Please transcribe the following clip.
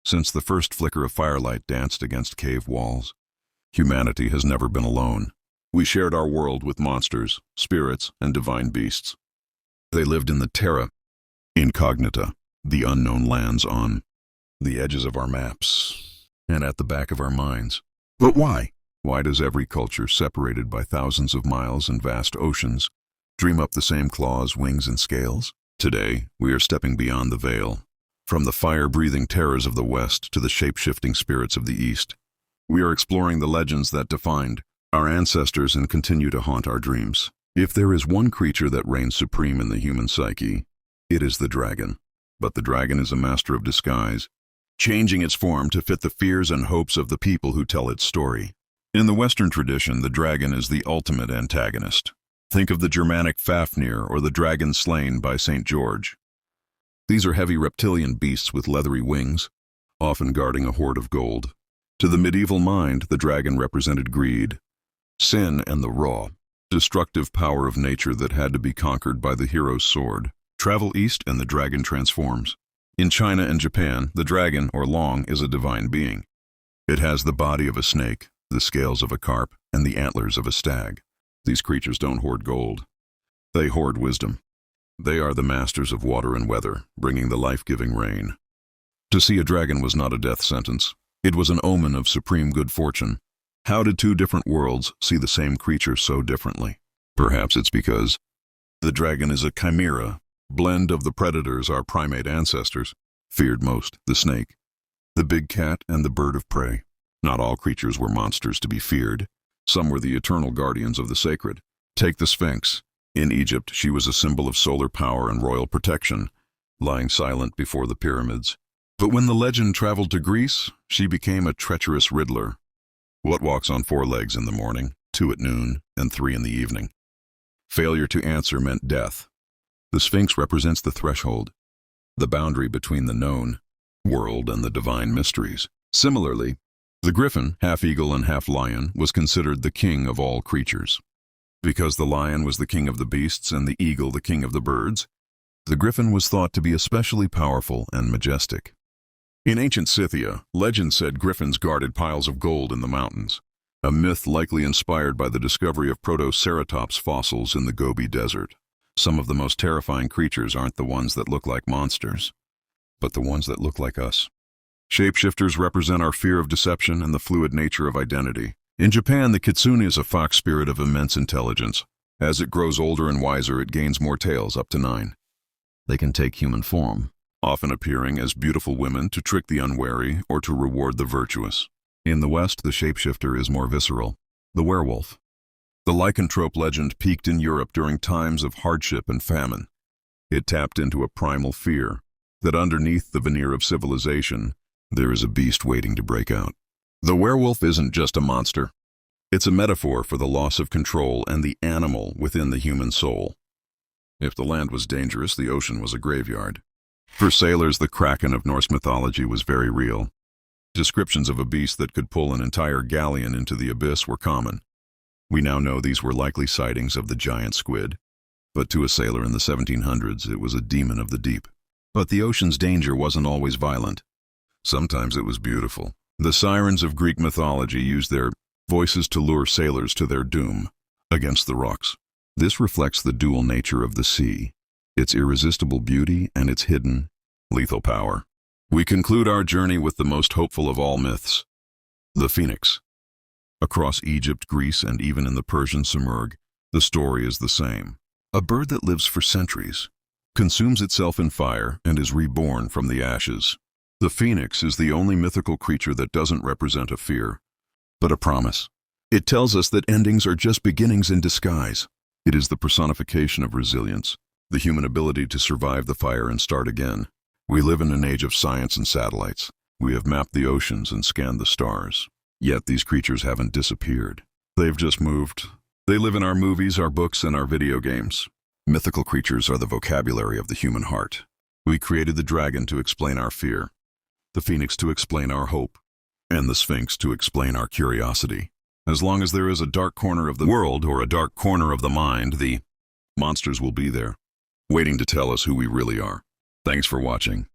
Since the first flicker of firelight danced against cave walls, humanity has never been alone. We shared our world with monsters, spirits, and divine beasts. They lived in the terra incognita, the unknown lands on the edges of our maps and at the back of our minds. But why? Why does every culture, separated by thousands of miles and vast oceans, dream up the same claws, wings, and scales? Today, we are stepping beyond the veil, from the fire-breathing terrors of the West to the shape-shifting spirits of the East. We are exploring the legends that defined our ancestors and continue to haunt our dreams. If there is one creature that reigns supreme in the human psyche, it is the dragon. But the dragon is a master of disguise, changing its form to fit the fears and hopes of the people who tell its story. In the Western tradition, the dragon is the ultimate antagonist. Think of the Germanic Fafnir or the dragon slain by St. George. These are heavy reptilian beasts with leathery wings, often guarding a hoard of gold. To the medieval mind, the dragon represented greed, sin, and the raw, destructive power of nature that had to be conquered by the hero's sword. Travel east and the dragon transforms. In China and Japan, the dragon, or long, is a divine being. It has the body of a snake, the scales of a carp, and the antlers of a stag. These creatures don't hoard gold. They hoard wisdom. They are the masters of water and weather, bringing the life-giving rain. To see a dragon was not a death sentence. It was an omen of supreme good fortune. How did two different worlds see the same creature so differently? Perhaps it's because the dragon is a chimera, blend of the predators our primate ancestors feared most, the snake, the big cat, and the bird of prey. Not all creatures were monsters to be feared. Some were the eternal guardians of the sacred. Take the Sphinx. In Egypt, she was a symbol of solar power and royal protection, lying silent before the pyramids. But when the legend traveled to Greece, she became a treacherous riddler. What walks on 4 legs in the morning, 2 at noon, and 3 in the evening? Failure to answer meant death. The Sphinx represents the threshold, the boundary between the known world and the divine mysteries. Similarly, the griffin, half eagle and half lion, was considered the king of all creatures. Because the lion was the king of the beasts and the eagle the king of the birds, the griffin was thought to be especially powerful and majestic. In ancient Scythia, legend said griffins guarded piles of gold in the mountains, a myth likely inspired by the discovery of Protoceratops fossils in the Gobi Desert. Some of the most terrifying creatures aren't the ones that look like monsters, but the ones that look like us. Shapeshifters represent our fear of deception and the fluid nature of identity. In Japan, the kitsune is a fox spirit of immense intelligence. As it grows older and wiser, it gains more tails, up to 9. They can take human form, often appearing as beautiful women to trick the unwary or to reward the virtuous. In the West, the shapeshifter is more visceral, the werewolf. The lycanthrope legend peaked in Europe during times of hardship and famine. It tapped into a primal fear that underneath the veneer of civilization, there is a beast waiting to break out. The werewolf isn't just a monster. It's a metaphor for the loss of control and the animal within the human soul. If the land was dangerous, the ocean was a graveyard. For sailors, the kraken of Norse mythology was very real. Descriptions of a beast that could pull an entire galleon into the abyss were common. We now know these were likely sightings of the giant squid, but to a sailor in the 1700s, it was a demon of the deep. But the ocean's danger wasn't always violent. Sometimes it was beautiful. The sirens of Greek mythology used their voices to lure sailors to their doom against the rocks. This reflects the dual nature of the sea, its irresistible beauty and its hidden, lethal power. We conclude our journey with the most hopeful of all myths, the phoenix. Across Egypt, Greece, and even in the Persian Simurgh, the story is the same. A bird that lives for centuries, consumes itself in fire, and is reborn from the ashes. The phoenix is the only mythical creature that doesn't represent a fear, but a promise. It tells us that endings are just beginnings in disguise. It is the personification of resilience, the human ability to survive the fire and start again. We live in an age of science and satellites. We have mapped the oceans and scanned the stars. Yet these creatures haven't disappeared. They've just moved. They live in our movies, our books, and our video games. Mythical creatures are the vocabulary of the human heart. We created the dragon to explain our fear, the phoenix to explain our hope, and the sphinx to explain our curiosity. As long as there is a dark corner of the world or a dark corner of the mind, the monsters will be there, waiting to tell us who we really are. Thanks for watching.